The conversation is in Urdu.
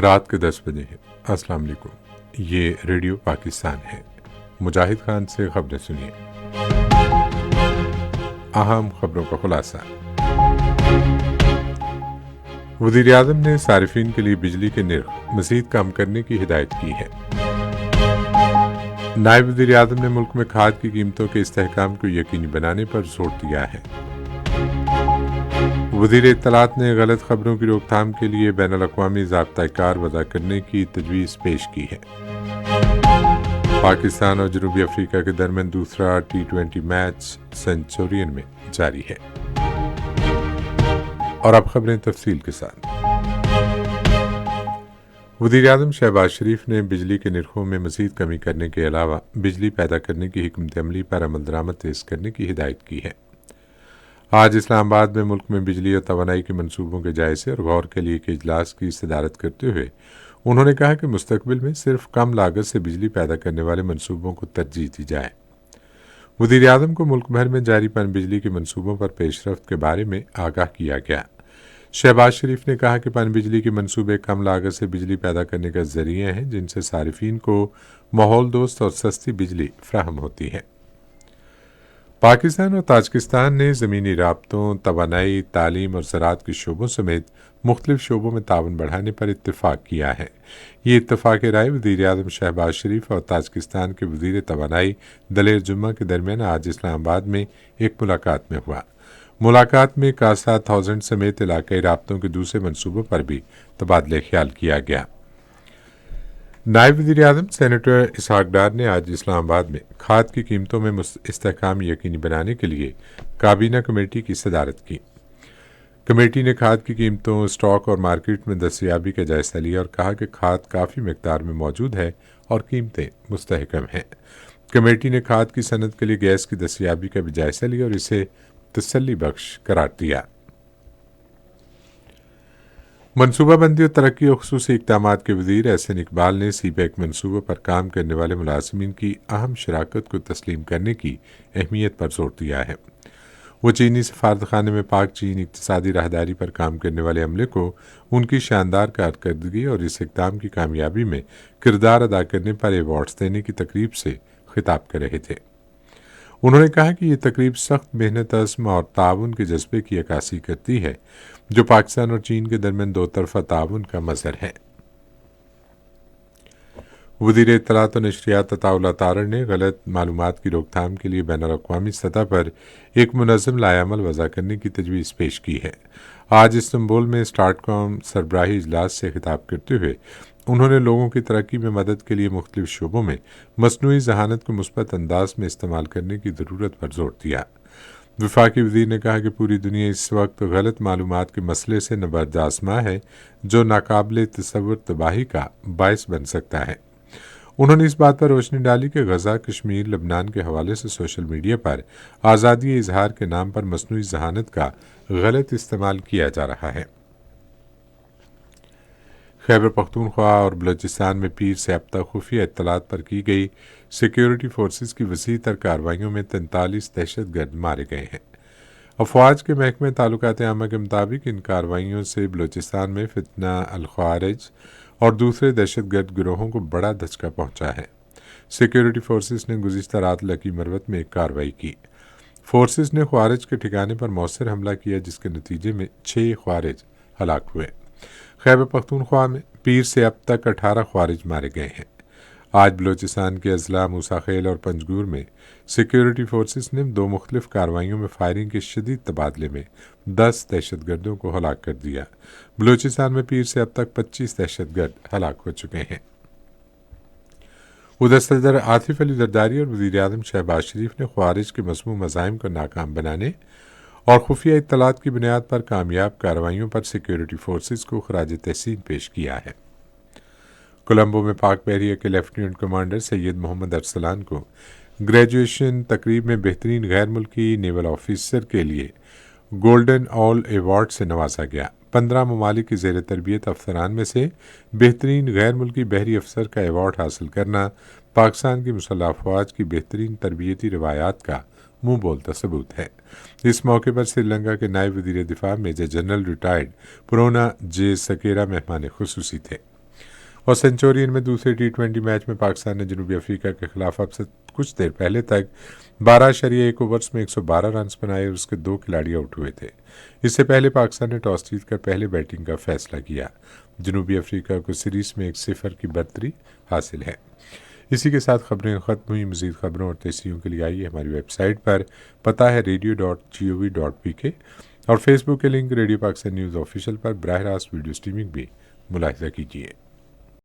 رات کے 10 بجے ہیں۔ السلام علیکم، یہ ریڈیو پاکستان ہے۔ مجاہد خان سے خبریں سنیے۔ اہم خبروں کا خلاصہ۔ وزیر اعظم نے صارفین کے لیے بجلی کے نرخ مزید کم کرنے کی ہدایت کی ہے۔ نائب وزیر اعظم نے ملک میں کھاد کی قیمتوں کے استحکام کو یقینی بنانے پر زور دیا ہے۔ وزیر اطلاعات نے غلط خبروں کی روک تھام کے لیے بین الاقوامی ضابطۂ کار وضع کرنے کی تجویز پیش کی ہے۔ پاکستان اور جنوبی افریقہ کے درمیان دوسرا ٹی20 میچ سنچورین میں جاری ہے۔ اور اب خبریں تفصیل کے ساتھ۔ وزیر اعظم شہباز شریف نے بجلی کے نرخوں میں مزید کمی کرنے کے علاوہ بجلی پیدا کرنے کی حکمت عملی پر عمل درآمد تیز کرنے کی ہدایت کی ہے۔ آج اسلام آباد میں ملک میں بجلی اور توانائی کے منصوبوں کے جائزے اور غور کے لیے ایک اجلاس کی صدارت کرتے ہوئے انہوں نے کہا کہ مستقبل میں صرف کم لاگت سے بجلی پیدا کرنے والے منصوبوں کو ترجیح دی جائے۔ وزیر اعظم کو ملک بھر میں جاری پن بجلی کے منصوبوں پر پیش رفت کے بارے میں آگاہ کیا گیا۔ شہباز شریف نے کہا کہ پن بجلی کے منصوبے کم لاگت سے بجلی پیدا کرنے کا ذریعہ ہیں جن سے صارفین کو ماحول دوست اور سستی بجلی فراہم ہوتی ہے۔ پاکستان اور تاجکستان نے زمینی رابطوں، توانائی، تعلیم اور زراعت کے شعبوں سمیت مختلف شعبوں میں تعاون بڑھانے پر اتفاق کیا ہے۔ یہ اتفاق رائے وزیر اعظم شہباز شریف اور تاجکستان کے وزیر توانائی دلیر جمعہ کے درمیان آج اسلام آباد میں ایک ملاقات میں ہوا۔ ملاقات میں کاسا تھاؤزنڈ سمیت علاقائی رابطوں کے دوسرے منصوبوں پر بھی تبادلہ خیال کیا گیا۔ نائب وزیر اعظم سینیٹر اسحاق ڈار نے آج اسلام آباد میں کھاد کی قیمتوں میں استحکام یقینی بنانے کے لیے کابینہ کمیٹی کی صدارت کی۔ کمیٹی نے کھاد کی قیمتوں، اسٹاک اور مارکیٹ میں دستیابی کا جائزہ لیا اور کہا کہ کھاد کافی مقدار میں موجود ہے اور قیمتیں مستحکم ہیں۔ کمیٹی نے کھاد کی صنعت کے لیے گیس کی دستیابی کا بھی جائزہ لیا اور اسے تسلی بخش قرار دیا۔ منصوبہ بندی اور ترقی اور خصوصی اقدامات کے وزیر احسن اقبال نے سی پیک منصوبوں پر کام کرنے والے ملازمین کی اہم شراکت کو تسلیم کرنے کی اہمیت پر زور دیا ہے۔ وہ چینی سفارتخانے میں پاک چین اقتصادی راہداری پر کام کرنے والے عملے کو ان کی شاندار کارکردگی اور اس اقدام کی کامیابی میں کردار ادا کرنے پر ایوارڈز دینے کی تقریب سے خطاب کر رہے تھے۔ انہوں نے کہا کہ یہ تقریب سخت محنت، عزم اور تعاون کے جذبے کی عکاسی کرتی ہے جو پاکستان اور چین کے درمیان دو طرفہ تعاون کا مظہر ہے۔ وزیر اطلاعات و نشریات عطاء اللہ تارڑ نے غلط معلومات کی روک تھام کے لیے بین الاقوامی سطح پر ایک منظم لائحہ عمل وضع کرنے کی تجویز پیش کی ہے۔ آج استنبول میں اسٹارٹ کام سربراہی اجلاس سے خطاب کرتے ہوئے انہوں نے لوگوں کی ترقی میں مدد کے لیے مختلف شعبوں میں مصنوعی ذہانت کو مثبت انداز میں استعمال کرنے کی ضرورت پر زور دیا۔ وفاقی وزیر نے کہا کہ پوری دنیا اس وقت غلط معلومات کے مسئلے سے نبرد آزما ہے جو ناقابل تصور تباہی کا باعث بن سکتا ہے۔ انہوں نے اس بات پر روشنی ڈالی کہ غزہ، کشمیر، لبنان کے حوالے سے سوشل میڈیا پر آزادی اظہار کے نام پر مصنوعی ذہانت کا غلط استعمال کیا جا رہا ہے۔ خیبر پختونخوا اور بلوچستان میں پیر سے اب تک خفیہ اطلاعات پر کی گئی سیکیورٹی فورسز کی وسیع تر کارروائیوں میں 43 دہشت گرد مارے گئے ہیں۔ افواج کے محکمہ تعلقات عامہ کے مطابق ان کارروائیوں سے بلوچستان میں فتنہ الخوارج اور دوسرے دہشت گرد گروہوں کو بڑا دھچکا پہنچا ہے۔ سیکیورٹی فورسز نے گزشتہ رات لکی مروت میں ایک کارروائی کی۔ فورسز نے خوارج کے ٹھکانے پر مؤثر حملہ کیا جس کے نتیجے میں 6 خوارج ہلاک ہوئے۔ خیبر پختونخوا میں پیر سے اب تک 18 خوارج مارے گئے ہیں۔ آج بلوچستان کے اضلاع موسیٰ خیل اور پنجگور میں سیکیورٹی فورسز نے 2 مختلف کارروائیوں میں فائرنگ کے شدید تبادلے میں 10 دہشت گردوں کو ہلاک کر دیا۔ بلوچستان میں پیر سے اب تک 25 دہشت گرد ہلاک ہو چکے ہیں۔ ادھر صدر آصف علی زرداری اور وزیر اعظم شہباز شریف نے خوارج کے مذموم مزاحم کو ناکام بنانے اور خفیہ اطلاعات کی بنیاد پر کامیاب کارروائیوں پر سیکیورٹی فورسز کو خراج تحسین پیش کیا ہے۔ کولمبو میں پاک بحریہ کے لیفٹیننٹ کمانڈر سید محمد ارسلان کو گریجویشن تقریب میں بہترین غیر ملکی نیول آفیسر کے لیے گولڈن آل ایوارڈ سے نوازا گیا۔ 15 ممالک کے زیر تربیت افسران میں سے بہترین غیر ملکی بحری افسر کا ایوارڈ حاصل کرنا پاکستان کی مسلح افواج کی بہترین تربیتی روایات کا منہ بولتا ثبوت ہے۔ اس موقع پر سری لنکا کے نائب وزیر دفاع میجر جنرل ریٹائرڈ پرونا جے سکیرا مہمان خصوصی تھے۔ اور سینچورین میں دوسرے T20 میچ میں پاکستان نے جنوبی افریقہ کے خلاف اب سے کچھ دیر پہلے تک 12.1 اوورز میں 112 رنز بنائے اور اس کے 2 کھلاڑی آؤٹ ہوئے تھے۔ اس سے پہلے پاکستان نے ٹاس جیت کر پہلے بیٹنگ کا فیصلہ کیا۔ جنوبی افریقہ کو سیریز میں 1-0 کی برتری حاصل ہے۔ اسی کے ساتھ خبریں ختم ہوئی۔ مزید خبروں اور تجزیوں کے لیے آئیے ہماری ویب سائٹ پر، پتہ ہے radio.gov.pk، اور فیس بک کے link radio Pakistan news official پر براہ راست ویڈیو سٹریمنگ بھی ملاحظہ کیجیے۔